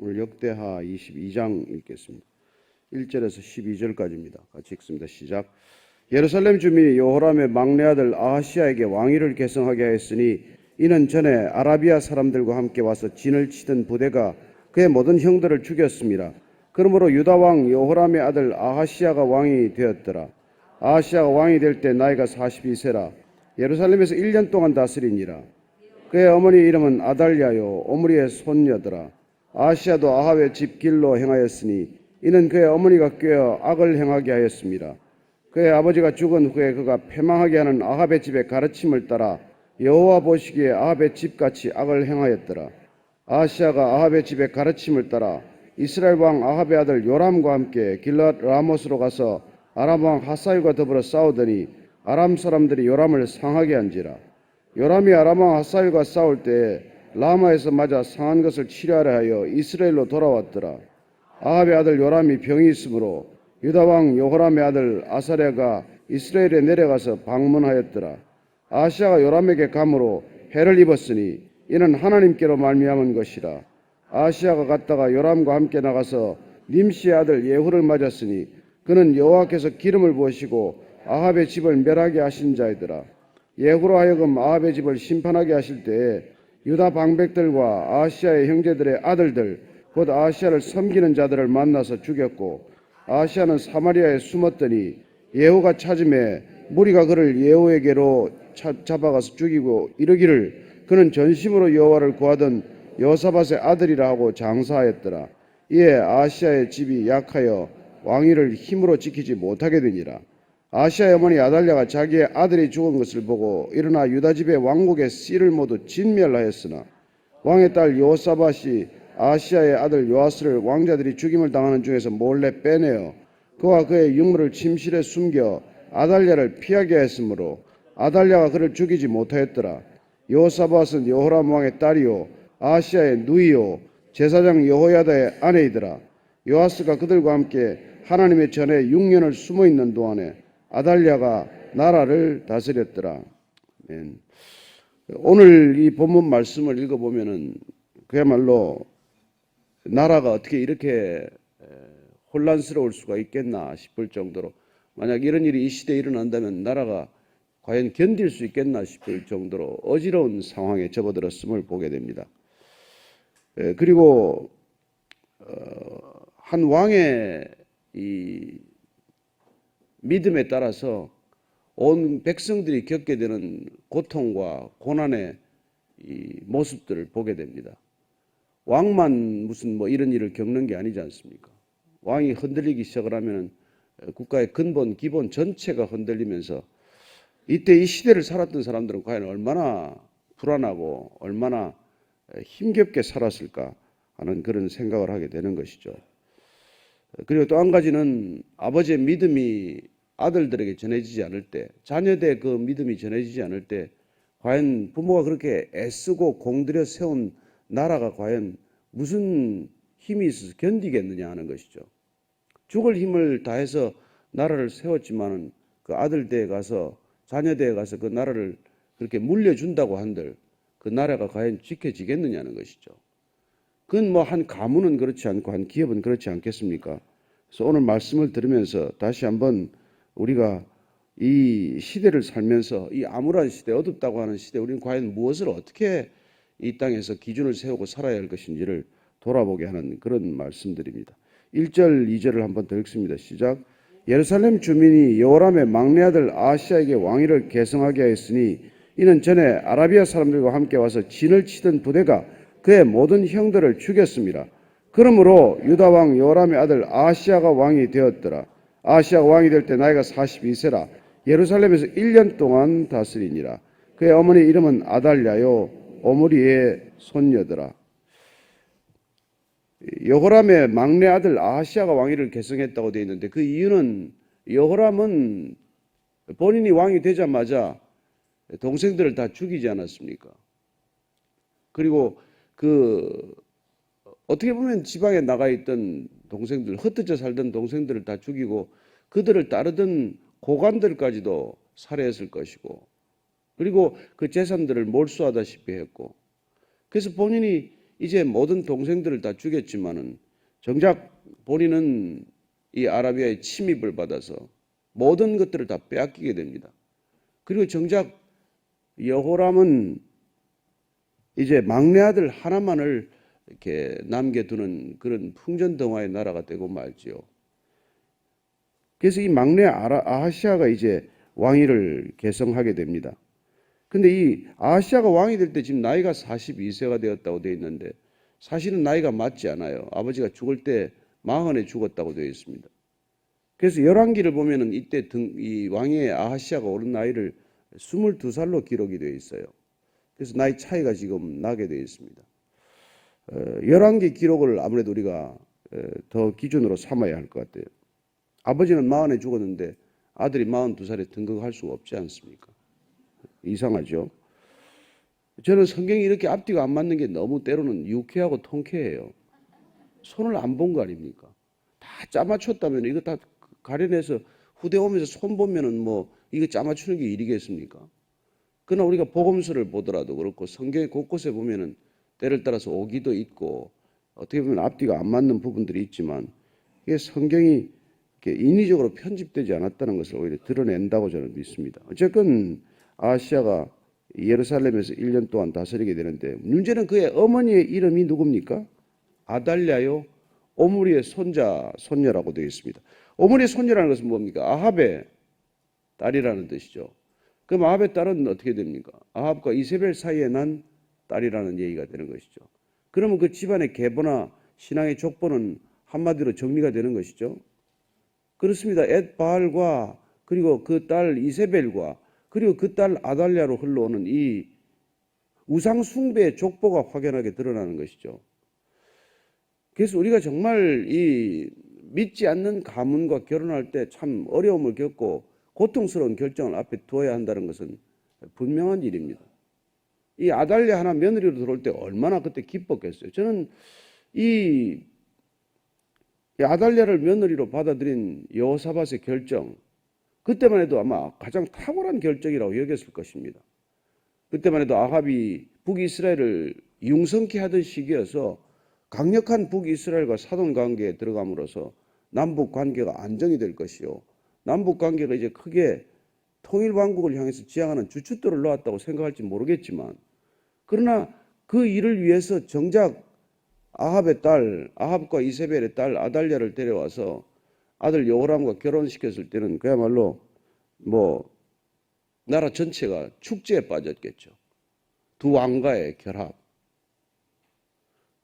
오늘 역대하 22장 읽겠습니다. 1절에서 12절까지입니다. 같이 읽습니다. 시작. 예루살렘 주민이 여호람의 막내 아들 아하시야에게 왕위를 계승하게 하였으니 이는 전에 아라비아 사람들과 함께 와서 진을 치던 부대가 그의 모든 형들을 죽였습니다. 그러므로 유다 왕 여호람의 아들 아하시야가 왕이 되었더라. 아하시야가 왕이 될 때 나이가 42세라. 예루살렘에서 1년 동안 다스리니라. 그의 어머니 이름은 아달랴요 오므리의 손녀더라. 아하시야도 아합의 집 길로 행하였으니 이는 그의 어머니가 꾀어 악을 행하게 하였습니다. 그의 아버지가 죽은 후에 그가 패망하게 하는 아합의 집의 가르침을 따라 여호와 보시기에 아합의 집같이 악을 행하였더라. 아하시야가 아합의 집의 가르침을 따라 이스라엘 왕 아합의 아들 요람과 함께 길랏 라못으로 가서 아람 왕 하사일과 더불어 싸우더니 아람 사람들이 요람을 상하게 한지라. 요람이 아람 왕 하사일과 싸울 때에 라마에서 맞아 상한 것을 치료하려 하여 이스라엘로 돌아왔더라. 아합의 아들 요람이 병이 있으므로 유다 왕 여호람의 아들 아사랴가 이스라엘에 내려가서 방문하였더라. 아하시야가 요람에게 감으로 해를 입었으니 이는 하나님께로 말미암은 것이라. 아하시야가 갔다가 요람과 함께 나가서 님시의 아들 예후를 맞았으니 그는 여호와께서 기름을 부으시고 아합의 집을 멸하게 하신 자이더라. 예후로 하여금 아합의 집을 심판하게 하실 때에 유다 방백들과 아하시야의 형제들의 아들들 곧 아하시야를 섬기는 자들을 만나서 죽였고 아하시야는 사마리아에 숨었더니 예후가 찾음에 무리가 그를 예후에게로 잡아가서 죽이고 이르기를 그는 전심으로 여호와를 구하던 여호사밧의 아들이라 하고 장사하였더라. 이에 아하시야의 집이 약하여 왕위를 힘으로 지키지 못하게 되니라. 아하시야의 어머니 아달랴가 자기의 아들이 죽은 것을 보고 일어나 유다 집의 왕국의 씨를 모두 진멸하였으나 왕의 딸 여호사밧이 아하시야의 아들 요아스를 왕자들이 죽임을 당하는 중에서 몰래 빼내어 그와 그의 유물을 침실에 숨겨 아달랴를 피하게 했으므로 아달랴가 그를 죽이지 못하였더라. 여호사밧은 여호람 왕의 딸이요 아하시야의 누이요 제사장 여호야다의 아내이더라. 요아스가 그들과 함께 하나님의 전에 6년을 숨어 있는 동안에 아달랴가 나라를 다스렸더라. 오늘 이 본문 말씀을 읽어보면은 그야말로 나라가 어떻게 이렇게 혼란스러울 수가 있겠나 싶을 정도로, 만약 이런 일이 이 시대에 일어난다면 나라가 과연 견딜 수 있겠나 싶을 정도로 어지러운 상황에 접어들었음을 보게 됩니다. 그리고 한 왕의 이 믿음에 따라서 온 백성들이 겪게 되는 고통과 고난의 이 모습들을 보게 됩니다. 왕만 무슨 이런 일을 겪는 게 아니지 않습니까? 왕이 흔들리기 시작을 하면 국가의 근본 기본 전체가 흔들리면서 이때 이 시대를 살았던 사람들은 과연 얼마나 불안하고 얼마나 힘겹게 살았을까 하는 그런 생각을 하게 되는 것이죠. 그리고 또 한 가지는 아버지의 믿음이 아들들에게 전해지지 않을 때, 자녀들의 그 믿음이 전해지지 않을 때 과연 부모가 그렇게 애쓰고 공들여 세운 나라가 과연 무슨 힘이 있어서 견디겠느냐 하는 것이죠. 죽을 힘을 다해서 나라를 세웠지만은 그 아들대에 가서 자녀대에 가서 그 나라를 그렇게 물려준다고 한들 그 나라가 과연 지켜지겠느냐는 것이죠. 그건 한 가문은 그렇지 않고 한 기업은 그렇지 않겠습니까? 그래서 오늘 말씀을 들으면서 다시 한번 우리가 이 시대를 살면서 이 암울한 시대, 어둡다고 하는 시대, 우리는 과연 무엇을 어떻게 이 땅에서 기준을 세우고 살아야 할 것인지를 돌아보게 하는 그런 말씀들입니다. 1절, 2절을 한번 더 읽습니다. 시작. 예루살렘 주민이 여호람의 막내 아들 아하시야에게 왕위를 계승하게 하였으니 이는 전에 아라비아 사람들과 함께 와서 진을 치던 부대가 그의 모든 형들을 죽였습니다. 그러므로 유다 왕 여호람의 아들 아하시야가 왕이 되었더라. 아하시야가 왕이 될 때 나이가 42세라. 예루살렘에서 1년 동안 다스리니라. 그의 어머니 이름은 아달랴요 오므리의 손녀더라. 여호람의 막내 아들 아하시야가 왕위를 계승했다고 되어 있는데 그 이유는 여호람은 본인이 왕이 되자마자 동생들을 다 죽이지 않았습니까? 그리고 어떻게 보면 지방에 나가 있던 동생들, 흩어져 살던 동생들을 다 죽이고 그들을 따르던 고관들까지도 살해했을 것이고 그리고 그 재산들을 몰수하다시피 했고, 그래서 본인이 이제 모든 동생들을 다 죽였지만은 정작 본인은 이 아라비아의 침입을 받아서 모든 것들을 다 빼앗기게 됩니다. 그리고 정작 여호람은 이제 막내 아들 하나만을 이렇게 남겨두는 그런 풍전등화의 나라가 되고 말지요. 그래서 이 막내 아하시아가 이제 왕위를 계승하게 됩니다. 근데 이 아하시아가 왕이 될 때 지금 나이가 42세가 되었다고 되어 있는데 사실은 나이가 맞지 않아요. 아버지가 죽을 때 40에 죽었다고 되어 있습니다. 그래서 열왕기를 보면은 이때 이 왕의 아하시아가 오른 나이를 22살로 기록이 되어 있어요. 그래서 나이 차이가 지금 나게 되어 있습니다. 열왕기 기록을 아무래도 우리가 더 기준으로 삼아야 할 것 같아요. 아버지는 40에 죽었는데 아들이 42살에 등극할 수가 없지 않습니까? 이상하죠? 저는 성경이 이렇게 앞뒤가 안 맞는 게 너무 때로는 유쾌하고 통쾌해요. 손을 안 본 거 아닙니까? 다 짜맞췄다면 이거 다 가려내서 후대 오면서 손 보면은 뭐 이거 짜맞추는 게 일이겠습니까? 그러나 우리가 복음서를 보더라도 그렇고 성경의 곳곳에 보면은 때를 따라서 오기도 있고 어떻게 보면 앞뒤가 안 맞는 부분들이 있지만 이게 성경이 인위적으로 편집되지 않았다는 것을 오히려 드러낸다고 저는 믿습니다. 어쨌건 아하시아가 예루살렘에서 1년 동안 다스리게 되는데 문제는 그의 어머니의 이름이 누굽니까? 아달랴요 오므리의 손녀라고 되어 있습니다. 오므리의 손녀라는 것은 뭡니까? 아합의 딸이라는 뜻이죠. 그럼 아합의 딸은 어떻게 됩니까? 아합과 이세벨 사이에 난 딸이라는 얘기가 되는 것이죠. 그러면 그 집안의 계보나 신앙의 족보는 한마디로 정리가 되는 것이죠. 그렇습니다. 엣바알과 그리고 그 딸 이세벨과 그리고 그 딸 아달랴로 흘러오는 이 우상 숭배의 족보가 확연하게 드러나는 것이죠. 그래서 우리가 정말 이 믿지 않는 가문과 결혼할 때 참 어려움을 겪고 고통스러운 결정을 앞에 두어야 한다는 것은 분명한 일입니다. 이 아달랴 하나 며느리로 들어올 때 얼마나 그때 기뻤겠어요. 저는 이 아달랴를 며느리로 받아들인 여호사밧의 결정, 그때만 해도 아마 가장 탁월한 결정이라고 여겼을 것입니다. 그때만 해도 아합이 북이스라엘을 융성케 하던 시기여서 강력한 북이스라엘과 사돈 관계에 들어감으로써 남북 관계가 안정이 될 것이요. 남북 관계가 이제 크게 통일왕국을 향해서 지향하는 주춧돌을 놓았다고 생각할지 모르겠지만 그러나 그 일을 위해서 정작 아합의 딸, 아합과 이세벨의 딸 아달랴를 데려와서 아들 여호람과 결혼시켰을 때는 그야말로 뭐 나라 전체가 축제에 빠졌겠죠. 두 왕가의 결합.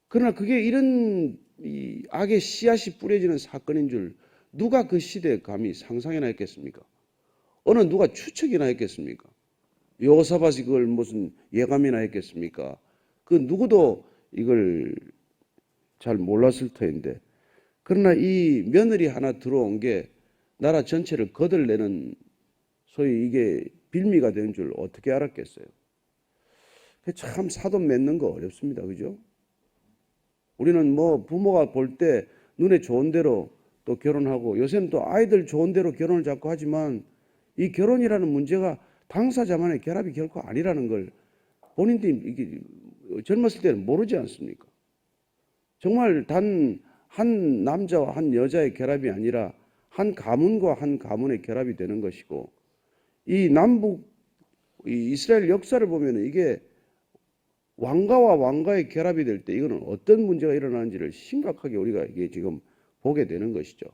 그러나 그게 이런 이 악의 씨앗이 뿌려지는 사건인 줄 누가 그 시대에 감히 상상이나 했겠습니까? 어느 누가 추측이나 했겠습니까? 여호사밧이 그걸 무슨 예감이나 했겠습니까? 그 누구도 이걸 잘 몰랐을 터인데 그러나 이 며느리 하나 들어온 게 나라 전체를 거들내는 소위 이게 빌미가 되는 줄 어떻게 알았겠어요? 참 사돈 맺는 거 어렵습니다. 그죠? 우리는 뭐 부모가 볼 때 눈에 좋은 대로 또 결혼하고 요새는 또 아이들 좋은 대로 결혼을 자꾸 하지만 이 결혼이라는 문제가 당사자만의 결합이 결코 아니라는 걸 본인들이 이게 젊었을 때는 모르지 않습니까? 정말 단 한 남자와 한 여자의 결합이 아니라 한 가문과 한 가문의 결합이 되는 것이고 이 남북 이 이스라엘 역사를 보면 이게 왕가와 왕가의 결합이 될 때 이거는 어떤 문제가 일어나는지를 심각하게 우리가 이게 지금 보게 되는 것이죠.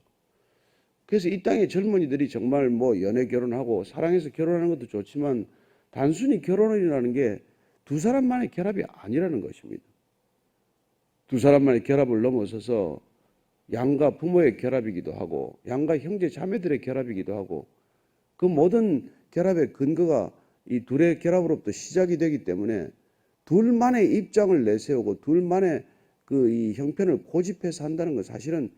그래서 이 땅의 젊은이들이 정말 뭐 연애 결혼하고 사랑해서 결혼하는 것도 좋지만 단순히 결혼이라는 게 두 사람만의 결합이 아니라는 것입니다. 두 사람만의 결합을 넘어서서 양가 부모의 결합이기도 하고 양가 형제 자매들의 결합이기도 하고 그 모든 결합의 근거가 이 둘의 결합으로부터 시작이 되기 때문에 둘만의 입장을 내세우고 둘만의 그 이 형편을 고집해서 한다는 건 사실은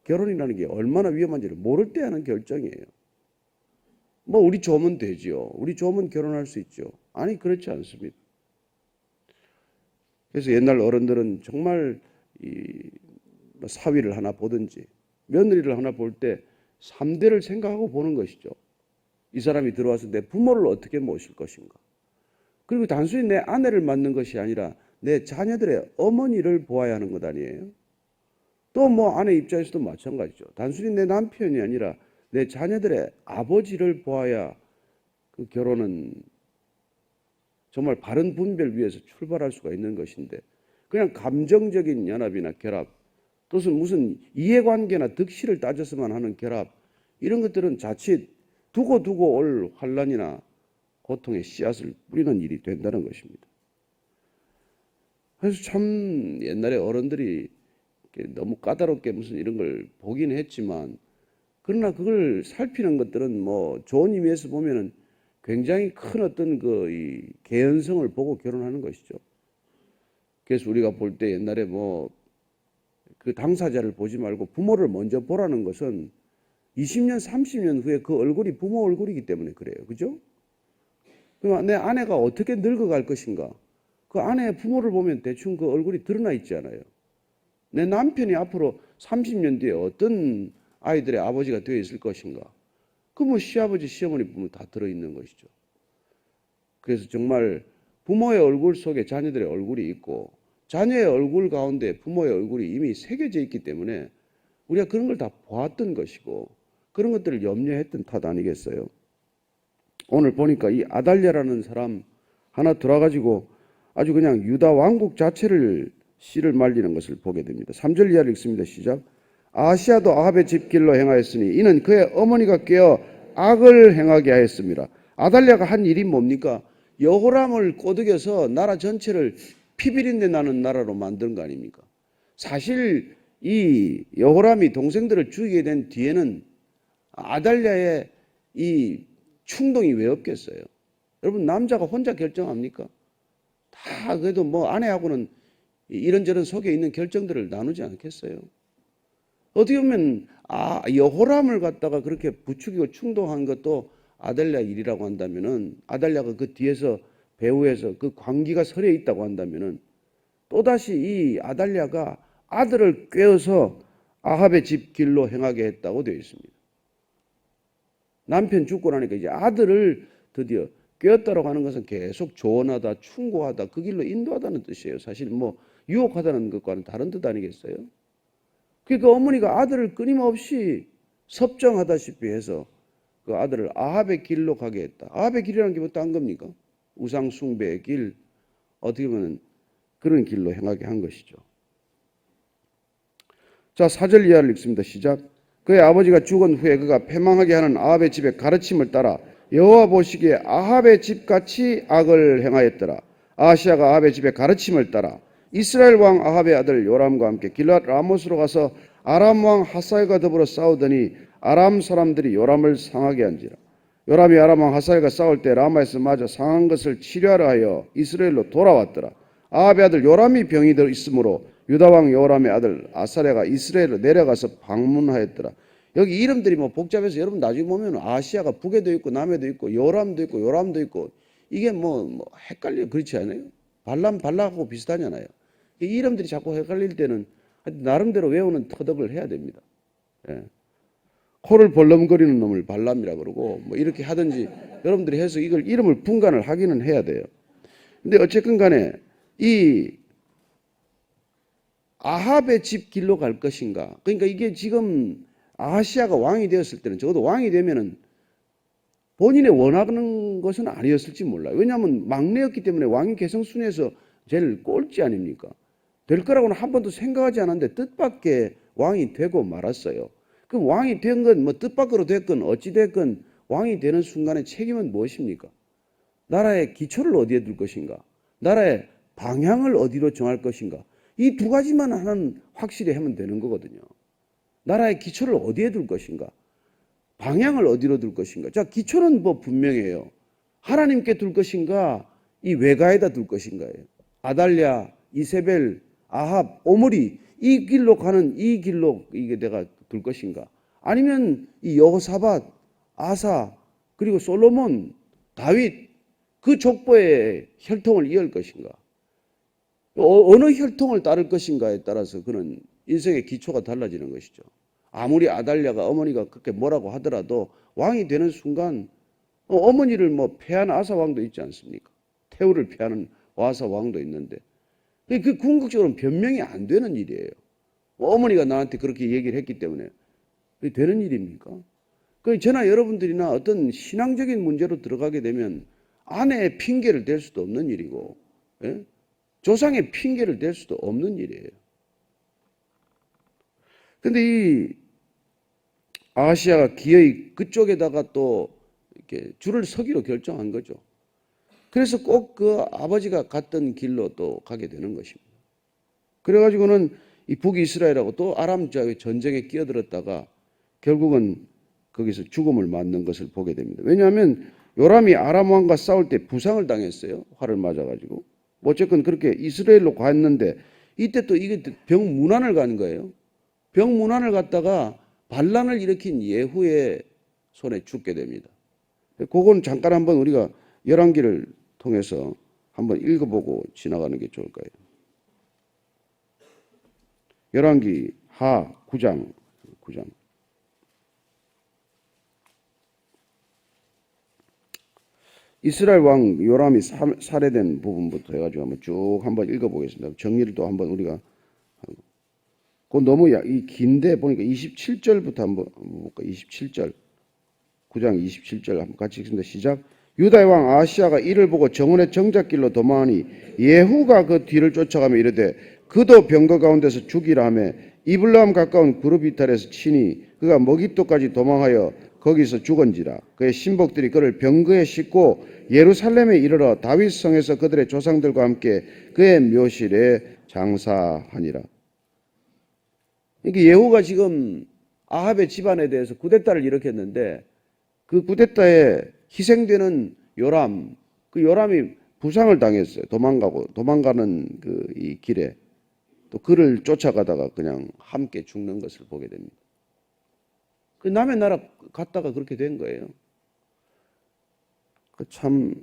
결혼이라는 게 얼마나 위험한지를 모를 때 하는 결정이에요. 뭐 우리 좋으면 되지요. 우리 좋으면 결혼할 수 있죠. 아니 그렇지 않습니다. 그래서 옛날 어른들은 정말 이 사위를 하나 보든지 며느리를 하나 볼 때 3대를 생각하고 보는 것이죠. 이 사람이 들어와서 내 부모를 어떻게 모실 것인가. 그리고 단순히 내 아내를 맞는 것이 아니라 내 자녀들의 어머니를 보아야 하는 것 아니에요? 또 뭐 아내 입장에서도 마찬가지죠. 단순히 내 남편이 아니라 내 자녀들의 아버지를 보아야 그 결혼은 정말 바른 분별 위에서 출발할 수가 있는 것인데, 그냥 감정적인 연합이나 결합, 또는 무슨 이해관계나 득실을 따져서만 하는 결합, 이런 것들은 자칫 두고 올 환란이나 고통의 씨앗을 뿌리는 일이 된다는 것입니다. 그래서 참 옛날에 어른들이 너무 까다롭게 무슨 이런 걸 보긴 했지만, 그러나 그걸 살피는 것들은 뭐 좋은 의미에서 보면은 굉장히 큰 어떤 이 개연성을 보고 결혼하는 것이죠. 그래서 우리가 볼 때 옛날에 뭐 그 당사자를 보지 말고 부모를 먼저 보라는 것은 20년, 30년 후에 그 얼굴이 부모 얼굴이기 때문에 그래요. 그죠? 그러면 내 아내가 어떻게 늙어갈 것인가? 그 아내의 부모를 보면 대충 그 얼굴이 드러나 있지 않아요. 내 남편이 앞으로 30년 뒤에 어떤 아이들의 아버지가 되어 있을 것인가? 그 뭐 시아버지, 시어머니 보면 다 들어있는 것이죠. 그래서 정말 부모의 얼굴 속에 자녀들의 얼굴이 있고, 자녀의 얼굴 가운데 부모의 얼굴이 이미 새겨져 있기 때문에 우리가 그런 걸 다 보았던 것이고, 그런 것들을 염려했던 탓 아니겠어요? 오늘 보니까 이 아달랴라는 사람 하나 들어가지고 아주 그냥 유다 왕국 자체를 씨를 말리는 것을 보게 됩니다. 3절 이하를 읽습니다. 시작. 아하시야도 아합의 집길로 행하였으니 이는 그의 어머니가 깨어 악을 행하게 하였습니다. 아달랴가 한 일이 뭡니까? 여호람을 꼬드겨서 나라 전체를 피비린내 나는 나라로 만든 거 아닙니까? 사실 이 여호람이 동생들을 죽이게 된 뒤에는 아달랴의 이 충동이 왜 없겠어요? 여러분, 남자가 혼자 결정합니까? 다 그래도 뭐 아내하고는 이런저런 속에 있는 결정들을 나누지 않겠어요? 어떻게 보면 여호람을 갖다가 그렇게 부추기고 충동한 것도 아달랴 일이라고 한다면은, 아달랴가 그 뒤에서 배후에서 그 광기가 설에 있다고 한다면은, 또다시 이 아달랴가 아들을 꿰어서 아합의 집 길로 행하게 했다고 되어 있습니다. 남편 죽고 나니까 이제 아들을 드디어 꿰었다라고 하는 것은 계속 조언하다, 충고하다, 그 길로 인도하다는 뜻이에요. 사실 뭐 유혹하다는 것과는 다른 뜻 아니겠어요? 그러니까 어머니가 아들을 끊임없이 섭정하다시피 해서 그 아들을 아합의 길로 가게 했다. 아합의 길이라는 게 뭐 딴 겁니까? 우상 숭배의 길, 어떻게 보면 그런 길로 행하게 한 것이죠. 자, 4절 이하를 읽습니다. 시작. 그의 아버지가 죽은 후에 그가 패망하게 하는 아합의 집의 가르침을 따라 여호와 보시기에 아합의 집같이 악을 행하였더라. 아하시야가 아합의 집의 가르침을 따라 이스라엘 왕 아합의 아들 요람과 함께 길앗 라못으로 가서 아람 왕 하사엘과 더불어 싸우더니 아람 사람들이 요람을 상하게 한지라. 요람이 아람 왕 하사엘과 싸울 때 라마에서 맞아 상한 것을 치료하려 하여 이스라엘로 돌아왔더라. 아합의 아들 요람이 병이 들어 있으므로 유다 왕 요람의 아들 아사랴가 이스라엘로 내려가서 방문하였더라. 여기 이름들이 뭐 복잡해서 여러분 나중에 보면 아시아가 북에도 있고 남에도 있고 요람도 있고 요람도 있고, 이게 뭐 헷갈려. 그렇지 않아요? 발람하고 비슷하잖아요. 이 이름들이 자꾸 헷갈릴 때는 나름대로 외우는 터득을 해야 됩니다. 예. 코를 벌렁거리는 놈을 발람이라 그러고 뭐 이렇게 하든지 여러분들이 해서 이걸 이름을 분간을 하기는 해야 돼요. 근데 어쨌든 간에 이 아합의 집 길로 갈 것인가? 그러니까 이게 지금 아하시야가 왕이 되었을 때는, 적어도 왕이 되면은 본인의 원하는 것은 아니었을지 몰라요. 왜냐하면 막내였기 때문에 왕위 계승 순위에서 제일 꼴찌 아닙니까? 될 거라고는 한 번도 생각하지 않았는데 뜻밖의 왕이 되고 말았어요. 그럼 왕이 된 건 뭐 뜻밖으로 됐건 어찌 됐건 왕이 되는 순간의 책임은 무엇입니까? 나라의 기초를 어디에 둘 것인가? 나라의 방향을 어디로 정할 것인가? 이 두 가지만 하는 확실히 하면 되는 거거든요. 나라의 기초를 어디에 둘 것인가? 방향을 어디로 둘 것인가? 자, 기초는 뭐 분명해요. 하나님께 둘 것인가? 이 외가에다 둘 것인가요? 아달랴, 이세벨, 아합, 오므리, 이 길로 가는 이 길로 이게 내가 둘 것인가? 아니면 이 여호사밧, 아사, 그리고 솔로몬, 다윗, 그 족보의 혈통을 이을 것인가? 어느 혈통을 따를 것인가에 따라서 그는 인생의 기초가 달라지는 것이죠. 아무리 아달랴가 어머니가 그렇게 뭐라고 하더라도 왕이 되는 순간 어머니를 뭐 패한 아사 왕도 있지 않습니까? 태우를 패하는 아사 왕도 있는데, 그 궁극적으로는 변명이 안 되는 일이에요. 어머니가 나한테 그렇게 얘기를 했기 때문에 그게 되는 일입니까? 저나 여러분들이나 어떤 신앙적인 문제로 들어가게 되면 아내의 핑계를 댈 수도 없는 일이고, 예? 조상의 핑계를 댈 수도 없는 일이에요. 근데 이 아하시아가 기어이 그쪽에다가 또 이렇게 줄을 서기로 결정한 거죠. 그래서 꼭 그 아버지가 갔던 길로 또 가게 되는 것입니다. 그래가지고는 이 북이스라엘하고 또 아람자의 전쟁에 끼어들었다가 결국은 거기서 죽음을 맞는 것을 보게 됩니다. 왜냐하면 요람이 아람 왕과 싸울 때 부상을 당했어요. 활을 맞아가지고. 어쨌건 그렇게 이스라엘로 갔는데 이때 또 이게 병문안을 간 거예요. 병문안을 갔다가 반란을 일으킨 예후의 손에 죽게 됩니다. 그건 잠깐 한번 우리가 열왕기를 통해서 한번 읽어보고 지나가는 게 좋을 거예요. 열왕기 하 9장. 이스라엘 왕 요람이 살해된 부분부터 해가지고 한번 읽어보겠습니다. 정리를 또 한번 우리가 그 너무 이 긴데 보니까 27절부터 한번 볼까? 27절 9장 27절 한번 같이 읽습니다. 시작. 유다의 왕 아하시아가 이를 보고 정원의 정작길로 도망하니 예후가 그 뒤를 쫓아가며 이르되 그도 병거 가운데서 죽이라 하며 이블람 가까운 그룹 이탈에서 치니 그가 머깃도까지 도망하여 거기서 죽은지라. 그의 신복들이 그를 병거에 싣고 예루살렘에 이르러 다윗 성에서 그들의 조상들과 함께 그의 묘실에 장사하니라. 이게 예후가 지금 아합의 집안에 대해서 쿠데타를 일으켰는데 그 쿠데타에 희생되는 요람, 그 요람이 부상을 당했어요. 도망가는 그 이 길에 또 그를 쫓아가다가 그냥 함께 죽는 것을 보게 됩니다. 그 남의 나라 갔다가 그렇게 된 거예요. 참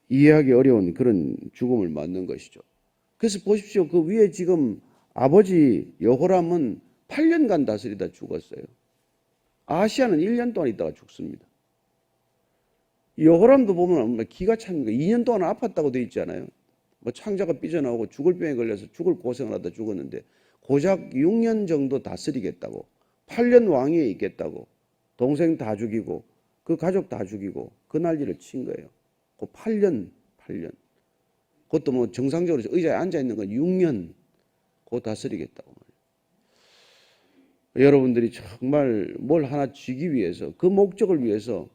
이해하기 어려운 그런 죽음을 맞는 것이죠. 그래서 보십시오. 그 위에 지금 아버지 여호람은 8년간 다스리다 죽었어요. 아하시아는 1년 동안 있다가 죽습니다. 여호람도 보면 기가 찹니다. 2년 동안 아팠다고 돼 있잖아요. 창자가 삐져나오고 죽을 병에 걸려서 죽을 고생을 하다 죽었는데 고작 6년 정도 다스리겠다고 8년 왕위에 있겠다고 동생 다 죽이고 그 가족 다 죽이고 그 난리를 친 거예요. 그 8년. 그것도 뭐 정상적으로 의자에 앉아 있는 건 6년 그거 다스리겠다고. 여러분들이 정말 뭘 하나 쥐기 위해서 그 목적을 위해서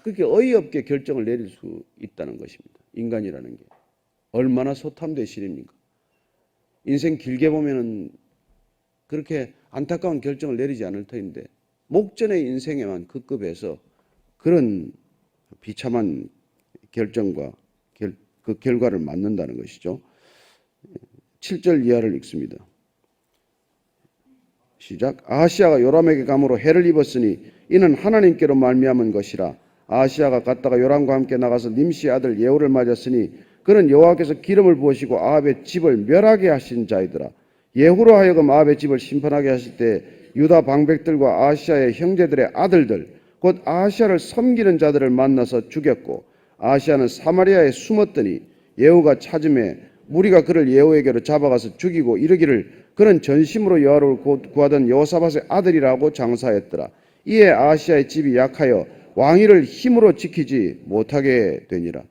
그렇게 어이없게 결정을 내릴 수 있다는 것입니다. 인간이라는 게 얼마나 소탐된 실입니까? 인생 길게 보면은 그렇게 안타까운 결정을 내리지 않을 터인데 목전의 인생에만 급급해서 그런 비참한 결정과 그 결과를 맞는다는 것이죠. 7절 이하를 읽습니다. 시작. 아하시아가 요람에게 감으로 해를 입었으니 이는 하나님께로 말미암은 것이라. 아하시아가 갔다가 요람과 함께 나가서 님시의 아들 예후를 맞았으니 그는 여호와께서 기름을 부으시고 아합의 집을 멸하게 하신 자이더라. 예후로 하여금 아합의 집을 심판하게 하실 때 유다 방백들과 아하시아의 형제들의 아들들 곧 아하시아를 섬기는 자들을 만나서 죽였고 아하시아는 사마리아에 숨었더니 예후가 찾음에 무리가 그를 예후에게로 잡아가서 죽이고 이르기를 그는 전심으로 여호와를 구하던 여호사밧의 아들이라고 장사했더라. 이에 아하시아의 집이 약하여 왕위를 힘으로 지키지 못하게 되니라.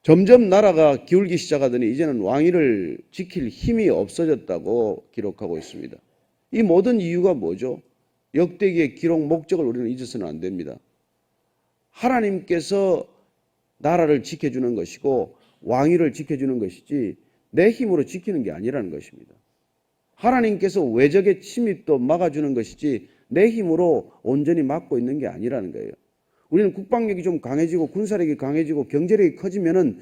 점점 나라가 기울기 시작하더니 이제는 왕위를 지킬 힘이 없어졌다고 기록하고 있습니다. 이 모든 이유가 뭐죠? 역대기의 기록 목적을 우리는 잊어서는 안 됩니다. 하나님께서 나라를 지켜주는 것이고 왕위를 지켜주는 것이지 내 힘으로 지키는 게 아니라는 것입니다. 하나님께서 외적의 침입도 막아주는 것이지 내 힘으로 온전히 막고 있는 게 아니라는 거예요. 우리는 국방력이 좀 강해지고 군사력이 강해지고 경제력이 커지면은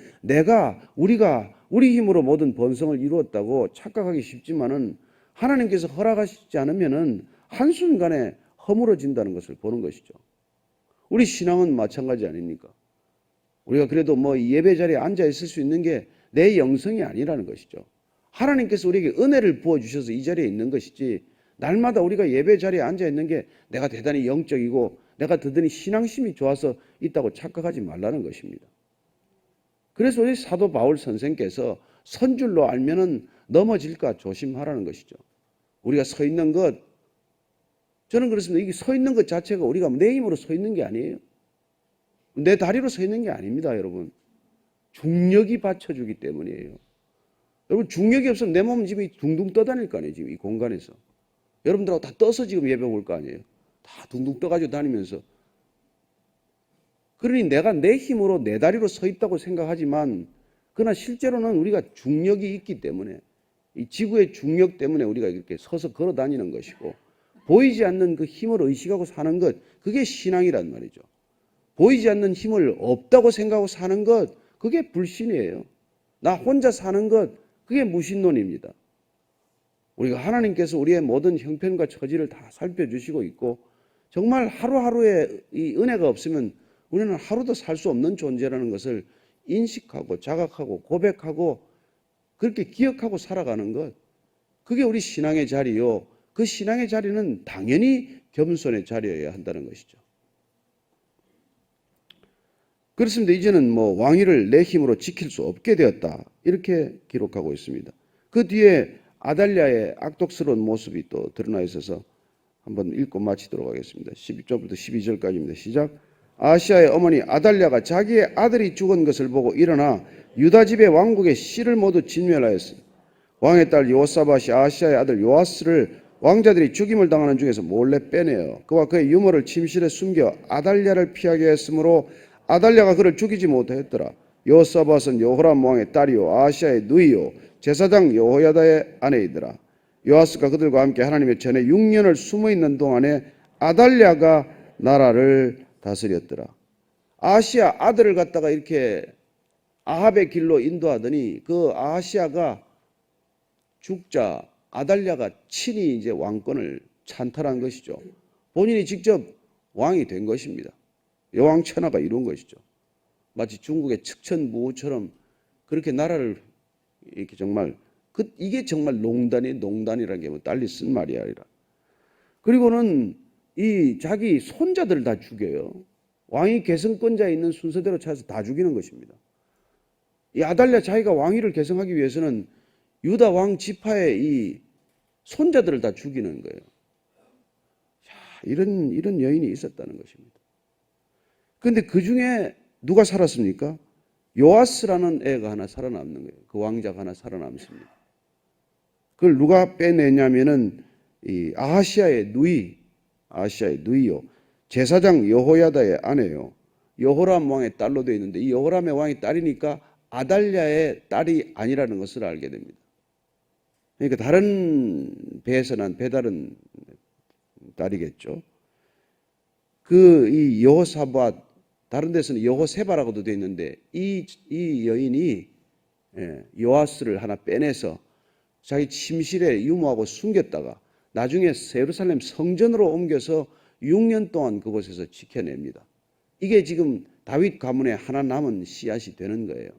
우리가 우리 힘으로 모든 번성을 이루었다고 착각하기 쉽지만은 하나님께서 허락하시지 않으면은 한순간에 허물어진다는 것을 보는 것이죠. 우리 신앙은 마찬가지 아닙니까? 우리가 그래도 뭐 예배 자리에 앉아 있을 수 있는 게 내 영성이 아니라는 것이죠. 하나님께서 우리에게 은혜를 부어주셔서 이 자리에 있는 것이지 날마다 우리가 예배 자리에 앉아 있는 게 내가 대단히 영적이고 내가 대단히 신앙심이 좋아서 있다고 착각하지 말라는 것입니다. 그래서 우리 사도 바울 선생께서 선 줄로 알면은 넘어질까 조심하라는 것이죠. 우리가 서 있는 것, 저는 그렇습니다. 이게 서 있는 것 자체가 우리가 내 힘으로 서 있는 게 아니에요. 내 다리로 서 있는 게 아닙니다, 여러분. 중력이 받쳐주기 때문이에요. 여러분, 중력이 없으면 내 몸은 지금 둥둥 떠다닐 거 아니에요, 지금 이 공간에서. 여러분들하고 다 떠서 지금 예배 올 거 아니에요. 다 둥둥 떠가지고 다니면서. 그러니 내가 내 힘으로 내 다리로 서 있다고 생각하지만, 그러나 실제로는 우리가 중력이 있기 때문에, 이 지구의 중력 때문에 우리가 이렇게 서서 걸어 다니는 것이고, 보이지 않는 그 힘을 의식하고 사는 것, 그게 신앙이란 말이죠. 보이지 않는 힘을 없다고 생각하고 사는 것, 그게 불신이에요. 나 혼자 사는 것, 그게 무신론입니다. 우리가 하나님께서 우리의 모든 형편과 처지를 다 살펴주시고 있고, 정말 하루하루의 이 은혜가 없으면 우리는 하루도 살 수 없는 존재라는 것을 인식하고 자각하고 고백하고 그렇게 기억하고 살아가는 것, 그게 우리 신앙의 자리요. 그 신앙의 자리는 당연히 겸손의 자리여야 한다는 것이죠. 그렇습니다. 이제는 뭐 왕위를 내 힘으로 지킬 수 없게 되었다. 이렇게 기록하고 있습니다. 그 뒤에 아달랴의 악독스러운 모습이 또 드러나 있어서 한번 읽고 마치도록 하겠습니다. 11절부터 12절까지입니다. 시작. 아하시아의 어머니 아달랴가 자기의 아들이 죽은 것을 보고 일어나 유다 집의 왕국의 씨를 모두 진멸하였으니 왕의 딸 요사밧이 아하시아의 아들 요아스를 왕자들이 죽임을 당하는 중에서 몰래 빼내어 그와 그의 유모를 침실에 숨겨 아달랴를 피하게 했으므로 아달랴가 그를 죽이지 못하였더라. 요사밧은 여호람 왕의 딸이요 아하시아의 누이요 제사장 여호야다의 아내이더라. 요아스가 그들과 함께 하나님의 전에 6년을 숨어있는 동안에 아달랴가 나라를 다스렸더라. 아하시아 아들을 갖다가 이렇게 아합의 길로 인도하더니 그 아하시아가 죽자 아달랴가 친히 이제 왕권을 찬탈한 것이죠. 본인이 직접 왕이 된 것입니다. 여왕 천하가 이룬 것이죠. 마치 중국의 측천무후처럼 그렇게 나라를 이렇게 정말 이게 정말 농단이라는 게 뭐 달리 쓴 말이 아니라. 그리고는 이 자기 손자들을 다 죽여요. 왕위 계승권자에 있는 순서대로 찾아서 다 죽이는 것입니다. 이 아달랴 자기가 왕위를 계승하기 위해서는 유다 왕 지파의 이 손자들을 다 죽이는 거예요. 자, 이런 여인이 있었다는 것입니다. 그런데 그 중에 누가 살았습니까? 요아스라는 애가 하나 살아남는 거예요. 그 왕자가 하나 살아남습니다. 그걸 누가 빼내냐면은 이 아하시아의 누이요. 제사장 여호야다의 아내요. 여호람 왕의 딸로 되어 있는데 이 여호람의 왕의 딸이니까 아달랴의 딸이 아니라는 것을 알게 됩니다. 그러니까 다른 배에서 난 배다른 딸이겠죠. 그 이 여호사밧 다른 데서는 여호세바라고도 되어 있는데 이 여인이 요아스를 하나 빼내서 자기 침실에 유모하고 숨겼다가 나중에 예루살렘 성전으로 옮겨서 6년 동안 그곳에서 지켜냅니다. 이게 지금 다윗 가문의 하나 남은 씨앗이 되는 거예요.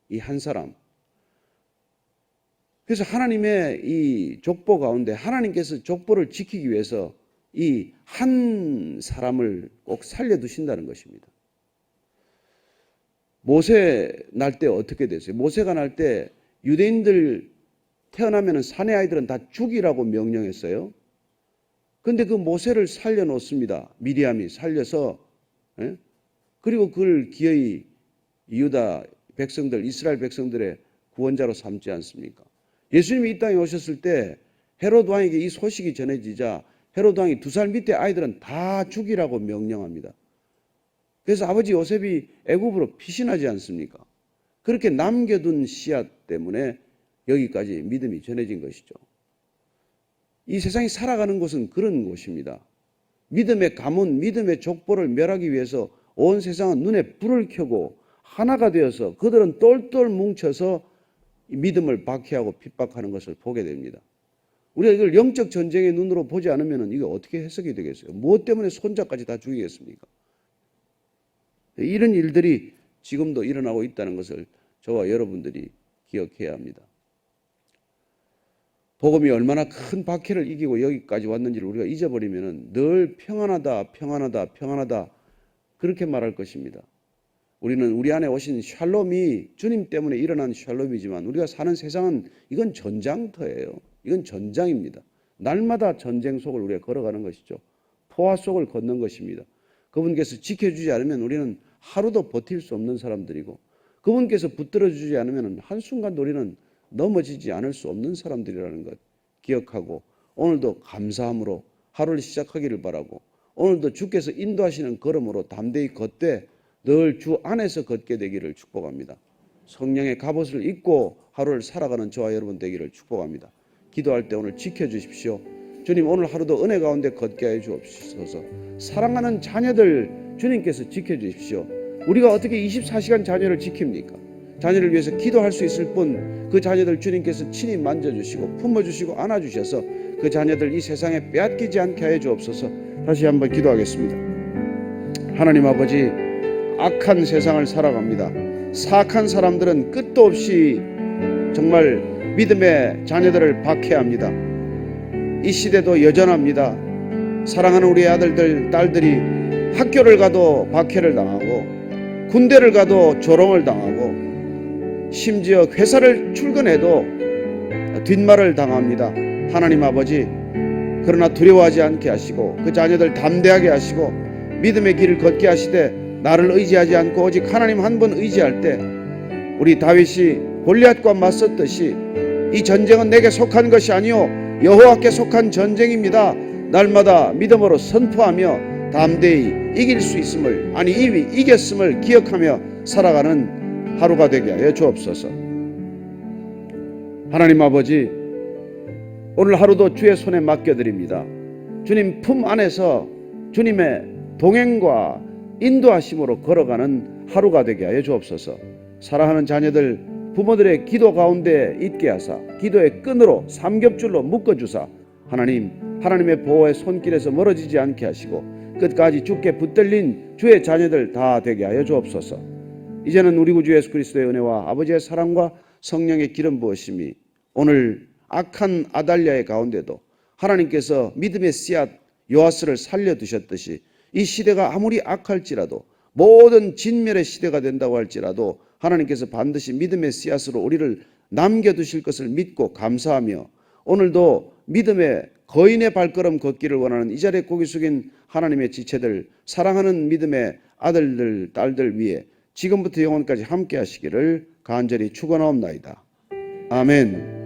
이 한 사람. 그래서 하나님의 이 족보 가운데 하나님께서 족보를 지키기 위해서 이 한 사람을 꼭 살려두신다는 것입니다. 모세 날 때 어떻게 됐어요? 모세가 날 때 유대인들 태어나면 사내 아이들은 다 죽이라고 명령했어요. 그런데 그 모세를 살려놓습니다. 미리암이 살려서 그리고 그를 기어이 유다 백성들, 이스라엘 백성들의 구원자로 삼지 않습니까? 예수님이 이 땅에 오셨을 때 헤롯 왕에게 이 소식이 전해지자 헤롯 왕이 2살 밑에 아이들은 다 죽이라고 명령합니다. 그래서 아버지 요셉이 애굽으로 피신하지 않습니까? 그렇게 남겨둔 씨앗 때문에 여기까지 믿음이 전해진 것이죠. 이 세상이 살아가는 곳은 그런 곳입니다. 믿음의 가문, 믿음의 족보를 멸하기 위해서 온 세상은 눈에 불을 켜고 하나가 되어서 그들은 똘똘 뭉쳐서 믿음을 박해하고 핍박하는 것을 보게 됩니다. 우리가 이걸 영적 전쟁의 눈으로 보지 않으면 이게 어떻게 해석이 되겠어요? 무엇 때문에 손자까지 다 죽이겠습니까? 이런 일들이 지금도 일어나고 있다는 것을 저와 여러분들이 기억해야 합니다. 복음이 얼마나 큰 박해를 이기고 여기까지 왔는지를 우리가 잊어버리면 늘 평안하다 그렇게 말할 것입니다. 우리는 우리 안에 오신 샬롬이 주님 때문에 일어난 샬롬이지만 우리가 사는 세상은 이건 전장터예요. 이건 전장입니다. 날마다 전쟁 속을 우리가 걸어가는 것이죠. 포화 속을 걷는 것입니다. 그분께서 지켜주지 않으면 우리는 하루도 버틸 수 없는 사람들이고 그분께서 붙들어주지 않으면 한순간도 우리는 넘어지지 않을 수 없는 사람들이라는 것 기억하고 오늘도 감사함으로 하루를 시작하기를 바라고 오늘도 주께서 인도하시는 걸음으로 담대히 걷되 늘 주 안에서 걷게 되기를 축복합니다. 성령의 갑옷을 입고 하루를 살아가는 저와 여러분 되기를 축복합니다. 기도할 때 오늘 지켜주십시오. 주님 오늘 하루도 은혜 가운데 걷게 해 주옵소서. 사랑하는 자녀들 주님께서 지켜주십시오. 우리가 어떻게 24시간 자녀를 지킵니까? 자녀를 위해서 기도할 수 있을 뿐 그 자녀들 주님께서 친히 만져주시고 품어주시고 안아주셔서 그 자녀들 이 세상에 빼앗기지 않게 해 주옵소서. 다시 한번 기도하겠습니다. 하나님 아버지, 악한 세상을 살아갑니다. 사악한 사람들은 끝도 없이 정말 믿음의 자녀들을 박해합니다. 이 시대도 여전합니다. 사랑하는 우리 아들들, 딸들이 학교를 가도 박해를 당하고 군대를 가도 조롱을 당하고 심지어 회사를 출근해도 뒷말을 당합니다. 하나님 아버지, 그러나 두려워하지 않게 하시고 그 자녀들 담대하게 하시고 믿음의 길을 걷게 하시되 나를 의지하지 않고 오직 하나님 한 분 의지할 때 우리 다윗이 골리앗과 맞섰듯이 이 전쟁은 내게 속한 것이 아니요 여호와께 속한 전쟁입니다. 날마다 믿음으로 선포하며 담대히 이길 수 있음을, 아니 이미 이겼음을 기억하며 살아가는 하루가 되게 하여 주옵소서. 하나님 아버지, 오늘 하루도 주의 손에 맡겨드립니다. 주님 품 안에서 주님의 동행과 인도하심으로 걸어가는 하루가 되게 하여 주옵소서. 사랑하는 자녀들 부모들의 기도 가운데 있게 하사 기도의 끈으로 삼겹줄로 묶어주사 하나님의 보호의 손길에서 멀어지지 않게 하시고 끝까지 주께 붙들린 주의 자녀들 다 되게 하여 주옵소서. 이제는 우리 구주 예수 그리스도의 은혜와 아버지의 사랑과 성령의 기름 부으심이 오늘 악한 아달랴의 가운데도 하나님께서 믿음의 씨앗 요아스를 살려두셨듯이 이 시대가 아무리 악할지라도 모든 진멸의 시대가 된다고 할지라도 하나님께서 반드시 믿음의 씨앗으로 우리를 남겨두실 것을 믿고 감사하며 오늘도 믿음의 거인의 발걸음 걷기를 원하는 이 자리에 고개 숙인 하나님의 지체들, 사랑하는 믿음의 아들들, 딸들 위해 지금부터 영원까지 함께 하시기를 간절히 축원하옵나이다. 아멘.